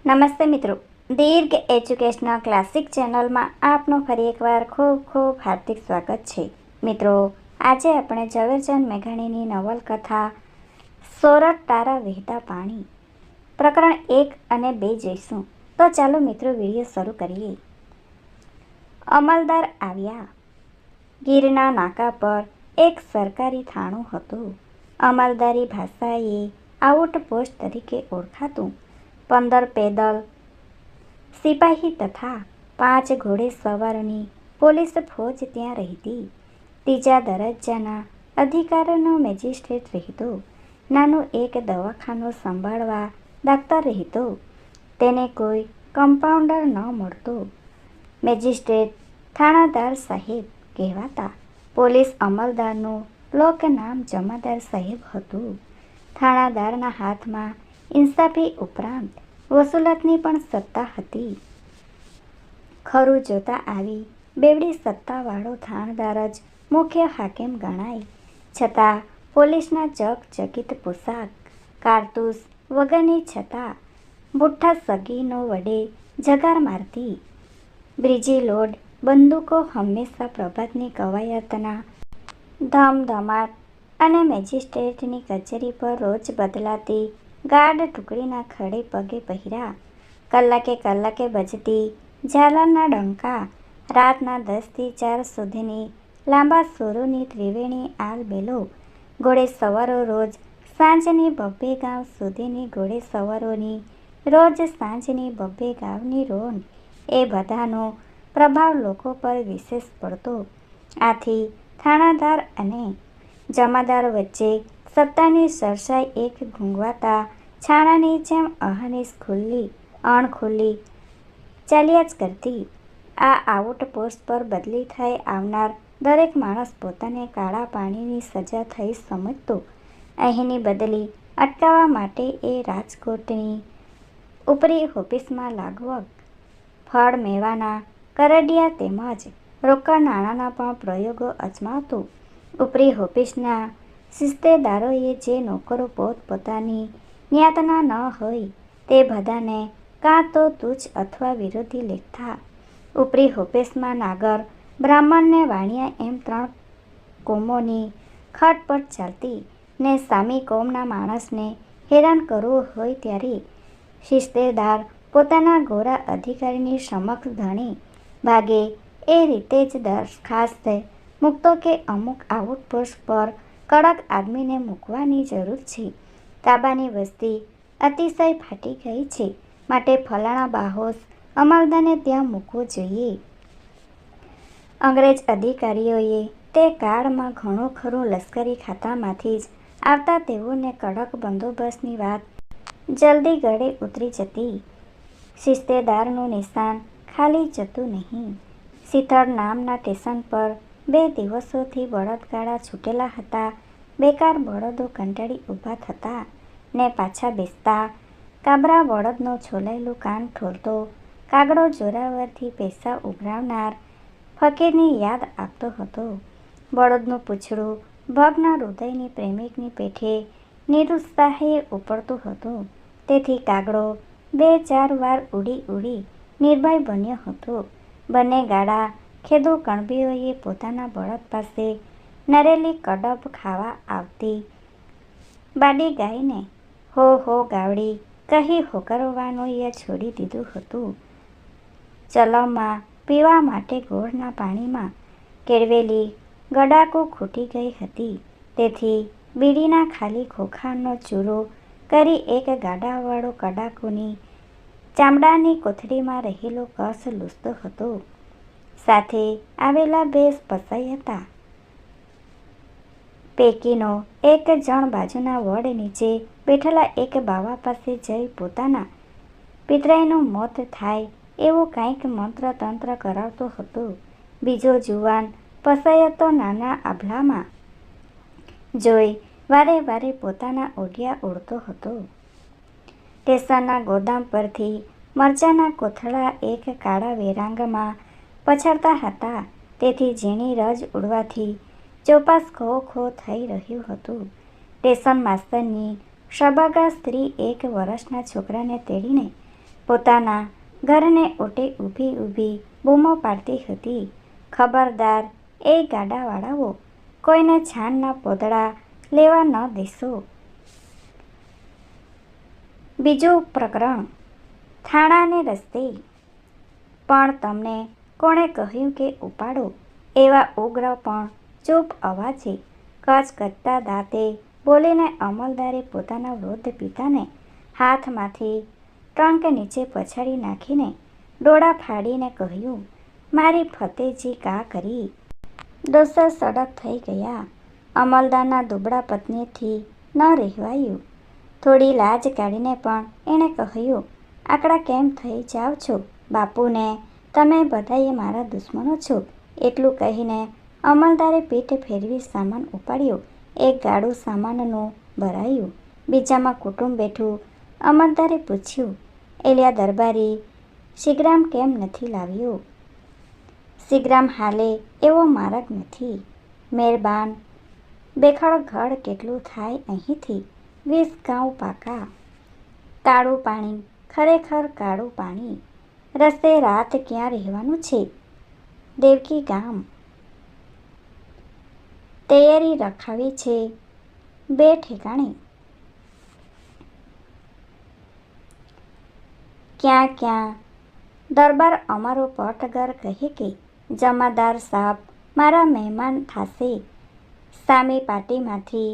નમસ્તે મિત્રો, દીર્ઘ educational classic ચેનલમાં આપનું ફરી એકવાર ખૂબ ખૂબ હાર્દિક સ્વાગત છે. મિત્રો, આજે આપણે ઝવેરચંદ મેઘાણીની નવલકથા સોરઠ તારા વહેતા પાણી પ્રકરણ 1 અને 2 જોઈશું. તો ચાલો મિત્રો, વિડીયો શરૂ કરીએ. અમલદાર આવ્યા. ગીરના નાકા પર એક સરકારી થાણું હતું. અમલદારી ભાષાએ આઉટપોસ્ટ તરીકે ઓળખાતું. 15 પેદલ સિપાહી તથા 5 ઘોડેસવારોની પોલીસ ફોજ ત્યાં રહેતી. ત્રીજા દરજ્જાના અધિકારીનો મેજિસ્ટ્રેટ રહેતો. નાનું એક દવાખાનું સંભાળવા ડાક્ટર રહેતો. તેને કોઈ કમ્પાઉન્ડર ન મળતો. મેજિસ્ટ્રેટ થાણાદાર સાહેબ કહેવાતા. પોલીસ અમલદારનું લોકનામ જમાદાર સાહેબ હતું. થાણાદારના હાથમાં ઇન્સાફી ઉપરાંત વસૂલાતની પણ સત્તા હતી. ખરું જોતા આવી બેવડી સત્તાવાળો થાણદાર જ મુખ્ય હાકેમ ગણાય. છતાં પોલીસના ચકચકિત પોશાક, કારતૂસ વગરની છતાં બુઠ્ઠા સગીનો વડે જગાર મારતી બ્રીજી લોડ બંદૂકો હંમેશા પ્રભાતની કવાયતના ધમધમાટ અને મેજિસ્ટ્રેટની કચેરી પર રોજ બદલાતી ગાર્ડ ટુકડીના ખડે પગે પહેર્યા. કલાકે બજતી ઝાલરના ડંકા, રાતના 10 થી 4 સુધીની લાંબા સૂરોની ત્રિવેણી આલબેલો, ઘોડેસવારો રોજ સાંજની 2 ગાંવ સુધીની ઘોડેસવારોની રોજ સાંજની 2 ગાંવની રોન, એ બધાનો પ્રભાવ લોકો પર વિશેષ પડતો. આથી થાણાદાર અને જમાદાર વચ્ચે સત્તાની સરસાઈ એક ઘૂંઘવાતા છાણાની જેમ અહર્નિશ ખુલ્લી અણખુલ્લી ચાલ્યા જ કરતી. આ આઉટપોસ્ટ પર બદલી થઈ આવનાર દરેક માણસ પોતાને કાળા પાણીની સજા થઈ સમજતો. અહીંની બદલી અટકાવવા માટે એ રાજકોટની ઉપરી ઓફિસમાં લાગવગ ફળ મેવાના કરડિયા તેમજ રોકડ નાણાંના પણ પ્રયોગો અજમાવતો. ઉપરી ઓફિસના શિસ્તેદારોએ જે નોકરો પોતપોતાની જ્ઞાતના ન હોય તે બધાને કાં તો તુચ્છ અથવા વિરોધી લેખતા. ઉપરી ઓફિસમાં નાગર, બ્રાહ્મણ ને વાણિયા એમ 3 કોમોની ખટપટ ચાલતી ને સામી કોમના માણસને હેરાન કરવું હોય ત્યારે શિસ્તેદાર પોતાના ગોરા અધિકારીની સમક્ષ ધણી ભાગે એ રીતે જ દરખાસ્ત મૂકતો કે અમુક આઉટપોસ્ટ પર કડક આદમીને મૂકવાની જરૂર છે. તાબાની વસ્તી અતિશય ફાટી ગઈ છે, માટે ફલાણા બાહોશ અમલદારને ત્યાં મૂકવો જોઈએ. અંગ્રેજ અધિકારીઓએ તે કાળમાં ઘણું ખરું લશ્કરી ખાતામાંથી જ આવતા તેઓને કડક બંદોબસ્તની વાત જલ્દી ગળે ઉતરી જતી. શિસ્તેદારનું નિશાન ખાલી જતું નહીં. શીતળ નામના સ્ટેશન પર 2 દિવસોથી બળદગાડા છૂટેલા હતા. બેકાર બળદો કંટાળી ઊભા થતા ને પાછા બેસતા. કાબરા બળદનો છોલાયેલું કાન ઠોલતો કાગડો જોરાવરથી પૈસા ઉઘરાવનાર ફકીરની યાદ આપતો હતો. બળદનું પૂંછડું ભગ્ન હૃદયની પ્રેમિકની પેઠે નિરુત્સાહે ઉપડતું હતું. તેથી કાગડો 2-4 વાર ઉડી નિર્ભય બન્યો હતો. બંને ગાડા ખેડૂ કણબીઓએ પોતાના બળદ પાસે નરેલી કડબ ખાવા આવતી બાડી ગાયને હો હો ગાવડી કહી હોકરવાનું ય છોડી દીધું હતું. ચલમમાં પીવા માટે ગોળના પાણીમાં કેળવેલી ગડાકો ખૂટી ગઈ હતી. તેથી બીડીના ખાલી ખોખાનો ચૂરો કરી એક ગાડાવાળો ગડાકોની ચામડાની કોથળીમાં રહેલો કસ લૂછતો હતો. સાથે આવેલા 2 પસાઈ હતા. પૈકીનો એક જણ બાજુના વડ નીચે બેઠેલા એક બાવા પાસે જઈ પોતાના પિતરાઈનું મોત થાય એવું કાંઈક મંત્ર તંત્ર કરાવતો હતો. બીજો જુવાન પસાયો તો નાના આભલામાં જોઈ વારે પોતાના ઓઢિયા ઓળતો હતો. સ્ટેશનના ગોદામ પરથી મરચાના કોથળા એક કાળા વેરાંગમાં પછાડતા હતા. તેથી ઝીણી રજ ઉડવાથી ચોપાસ ખો થઈ રહ્યું હતું. સ્ટેશન માસ્તરની સબાગા સ્ત્રી 1 વર્ષના છોકરાને તેડીને પોતાના ઘરને ઓટે ઊભી ઊભી બૂમો પાડતી હતી, ખબરદાર, એ ગાડાવાળાઓ, કોઈને છાણના પોદડા લેવા ન દેશો. બીજું પ્રકરણ. થાણાને રસ્તે. પણ તમને કોણે કહ્યું કે ઉપાડો? એવા ઉગ્ર પણ ચૂપ અવાજે, કચકચતા દાંતે બોલીને અમલદારે પોતાના વૃદ્ધ પિતાને હાથમાંથી ટ્રંક નીચે પછાડી નાખીને ડોળા ફાડીને કહ્યું, મારી ફતેજી કા કરી? ડોસા સડક થઈ ગયા. અમલદારના દુબળા પત્નીથી ન રહેવાયું. થોડી લાજ કાઢીને પણ એણે કહ્યું, આકડા કેમ થઈ જાઓ છો બાપુને? તમે બધાએ મારા દુશ્મનો છો. એટલું કહીને અમલદારે પીઠ ફેરવી સામાન ઉપાડ્યો. એક ગાડું સામાનનું ભરાયું, બીજામાં કુટુંબ બેઠું. અમલદારે પૂછ્યું, એલિયા દરબારી, શીગ્રામ કેમ નથી લાવ્યો? શીગ્રામ હાલે એવો માર્ગ નથી. મહેરબાન, બેખડઘડ કેટલું થાય અહીંથી? 20 ગાઉ પાકા. કાળું પાણી, ખરેખર કાળું પાણી. રસ્તે રાત ક્યાં રહેવાનું છે? દેવકી ગામ. તૈયારી રખાવી છે 2 ઠેકાણે. ક્યાં ક્યાં? દરબાર અમારો પટઘર કહે કે જમાદાર સાહેબ મારા મહેમાન થાશે. સામી પાટીમાંથી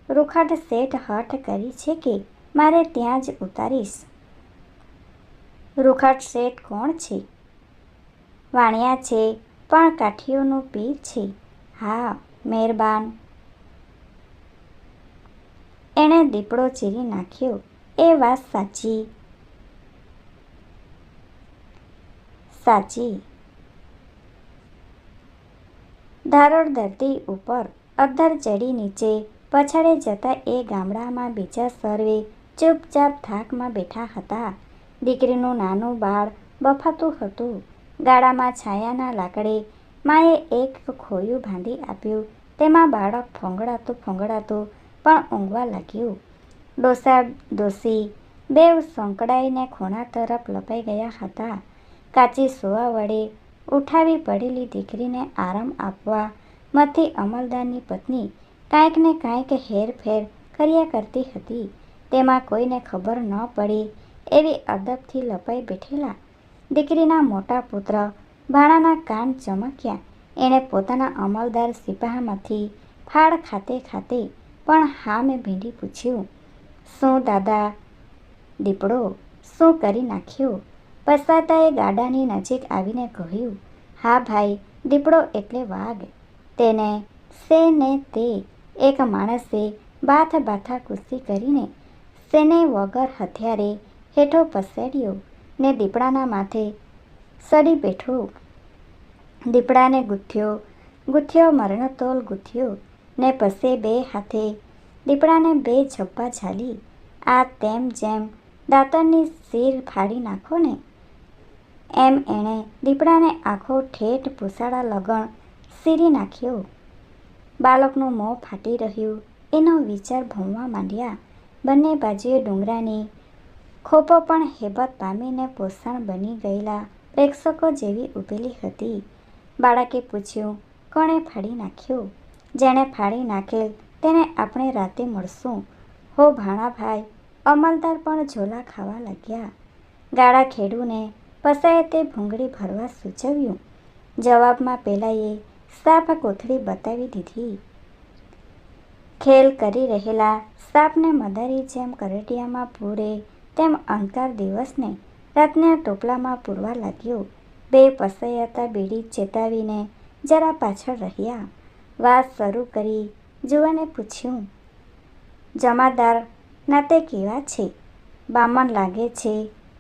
રૂખડ શેઠ હઠ કરી છે કે મારે ત્યાં જ ઉતારીશ. રૂખડ શેઠ કોણ છે? વાણિયા છે, પણ કાઠીઓનું પીર છે. હા, મહેરબાન. એણે દીપડો ચીરી નાખ્યો. એ વાત સાચી. સાચી. ધારોડ ધરતી ઉપર અદ્ધર ચડી નીચે પછાડે જતા એ ગામડામાં બીજા સર્વે ચૂપચાપ થાકમાં બેઠા હતા. દીકરીનું નાનું બાળ બફાતું હતું. ગાડામાં છાયાના લાકડે માએ એક ખોયું બાંધી આપ્યું. તેમાં બાળક ફોંગડાતું પણ ઊંઘવા લાગ્યું. ડોસા ડોસી બેઉ સંકળાઈને ખૂણા તરફ લપાઈ ગયા હતા. કાચી સુવા વડે ઉઠાવી પડેલી દીકરીને આરામ આપવા મથી અમલદારની પત્ની કાંઈક ને કાંઈક હેરફેર કર્યા કરતી હતી. તેમાં કોઈને ખબર ન પડે એવી અદબથી લપાઈ બેઠેલા દીકરીના મોટા પુત્ર ભાણાના કાન ચમક્યા. એણે પોતાના અમલદાર સિપાહીમાંથી ફાળ ખાતે ખાતે પણ હામે ભીંડી પૂછ્યું, શું દાદા? દીપડો શું કરી નાખ્યો? પસાતાએ ગાડાની નજીક આવીને કહ્યું, હા ભાઈ, દીપડો એટલે વાઘ. તેને સે ને તે એક માણસે બાથા કુસ્તી કરીને સેને વગર હથિયારે હેઠો પસેડ્યો ને દીપડાના માથે સડી બેઠો. દીપડાને ગુથ્યો મરણતોલ ગુથ્યો ને પસે 2 હાથે દીપડાને 2 ઝપ્પા ઝાલી. આ તેમ જેમ દાંતણની શીર ફાડી નાખો ને એમ એણે દીપડાને આખો ઠેઠ પૂંછાડા લગણ શીરી નાખ્યો. બાળકનું મોં ફાટી રહ્યું એનો વિચાર ભમવા માંડ્યા. બંને બાજુએ ડુંગરાની ખોપો પણ હેબત પામીને પોષણ બની ગયેલા પ્રેક્ષકો જેવી ઊભેલી હતી. બાળકે પૂછ્યું, કોણે ફાડી નાખ્યો? જેણે ફાડી નાખેલ તેને આપણે રાતે મળશું. હો ભાણાભાઈ, અમલદાર પણ ઝોલા ખાવા લાગ્યા. ગાડા ખેડૂને પસાએ તે ભૂંગળી ભરવા સૂચવ્યું. જવાબમાં પેલાએ સાપ કોથળી બતાવી દીધી. ખેલ કરી રહેલા સાપને મદારી જેમ કરડિયામાં પૂરે તેમ અંધકાર દિવસને રાતના ટોપલામાં પૂરવા લાગ્યો. 2 પસૈયાતા બીડી ચેતાવીને જરા પાછળ રહ્યા. વાત શરૂ કરી જુવાને પૂછ્યું, જમાદાર નાતે કેવા છે? બામણ લાગે છે.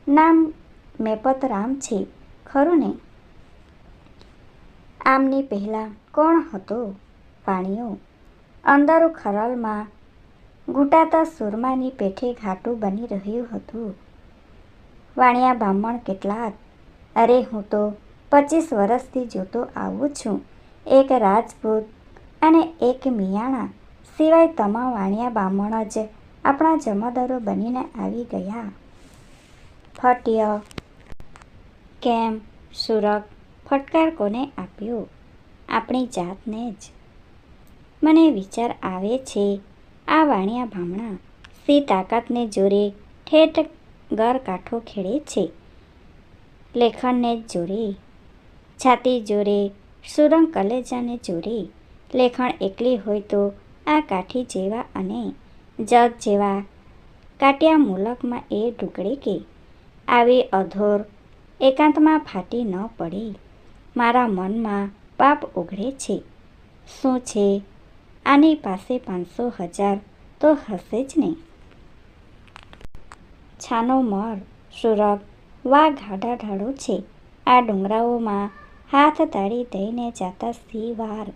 નામ મેપતરામ છે, ખરું ને? આમની પહેલાં કોણ હતો? વાણિયો. અંધારું ખરાલમાં ઘૂંટાતા સુરમાની પેઠે ઘાટું બની રહ્યું હતું. વાણિયા બામણ કેટલાક? અરે, હું તો 25 વર્ષથી જોતો આવું છું. એક રાજપૂત અને એક મિયાણા સિવાય તમામ વાણિયા બામણ જ આપણા જમાદારો બનીને આવી ગયા. ફટ્ય. કેમ? સુરગ ફટકાર કોને આપ્યો? આપણી જાતને જ. મને વિચાર આવે છે, આ વાણિયા ભામણા સી તાકાતને જોરે ઠેઠ ગરકાઠો ખેડે છે. લેખણને જ જોરે, છાતી જોરે, સુરંગ કલેજાને જોરે. લેખણ એકલી હોય તો આ કાઠી જેવા અને જજ જેવા કાટિયા મુલકમાં એ ઢુકડે કે? આવી અધોર એકાંતમાં ફાટી ન પડે. મારા મનમાં પાપ ઉઘડે છે. શું છે? આની પાસે 500,000 તો હશે જ ને? છાનો મર. સુરગ વાઘ આડા ઢાળો છે. આ ડુંગરાઓમાં હાથ તાળી દઈને જાતા સી વાર?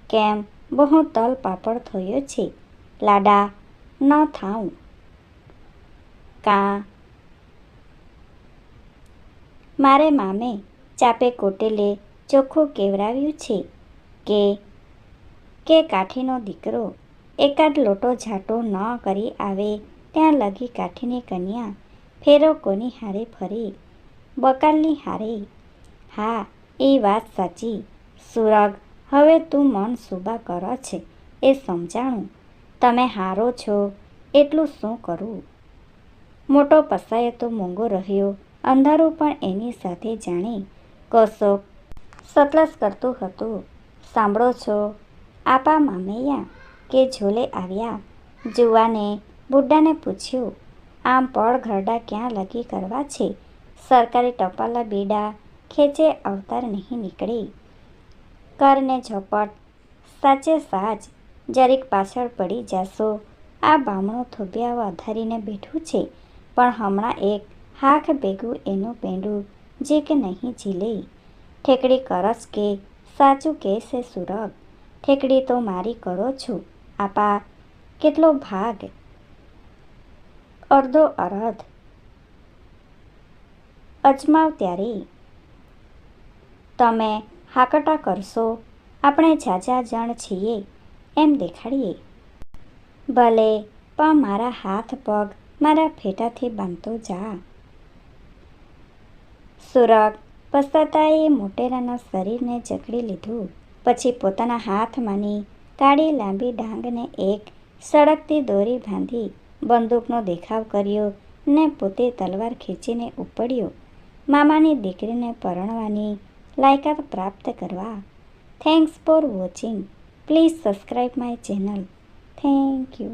કેમ બહુ તલ પાપડ થયો છે? લાડા ન થાઉં કાં? મારે મામે ચાપે કોટેલે ચોખ્ખું કેવરાવ્યું છે કે કાઠીનો દીકરો એકાદ લોટો ઝાટો ન કરી આવે ત્યાં લગી કાઠીની કન્યા ફેરો કોની હારે ફરે? બકાલની હારે. હા, એ વાત સાચી. સુરગ હવે તું મન સુબા કરો છે એ સમજાણું. તમે હારો છો એટલું શું કરું? મોટો પસાયો તો મૂંગો રહ્યો. અંધારું પણ એની સાથે જાણે કશોક સતલસ કરતું હતું. સાંભળો છો આપા મામૈયા કે ઝોલે આવ્યા? જુવાને બુడ్ડાને પૂછ્યું. આમ પળ ઘરડા ક્યાં લગી કરવા છે? સરકારી ટપાલા બીડા ખેંચે અવતાર નહીં નીકળે. કરને ઝપટ. સાચે સાચ જરીક પાછળ પડી જાશો. આ બામણું થોભિયા વધારીને બેઠું છે, પણ હમણાં એક હાથ ભેગું એનું પેંડું જીક નહીં ઝીલે. ઠેકડી કરસ કે સાચું કહેશે સુરગ? ઠેકડી તો મારી કરો છું આપા. કેટલો ભાગ? અડધો અરધ. અજમાવ ત્યારે. તમે હાકટા કરશો? આપણે ઝાઝા જણ છીએ એમ દેખાડીએ. ભલે, પણ મારા હાથ પગ મારા ફેટાથી બાંધતો જા. સુરગ પસ્તાતાએ મોટેરાના શરીરને જકડી લીધું. પછી પોતાના હાથમાંની કાળી લાંબી ડાંગને એક સળગતી દોરી બાંધી બંદૂકનો દેખાવ કર્યો ને પોતે તલવાર ખેંચીને ઉપડ્યો મામાની દીકરીને પરણવાની લાયકાત પ્રાપ્ત કરવા. Thanks for watching. Please subscribe my channel. Thank you.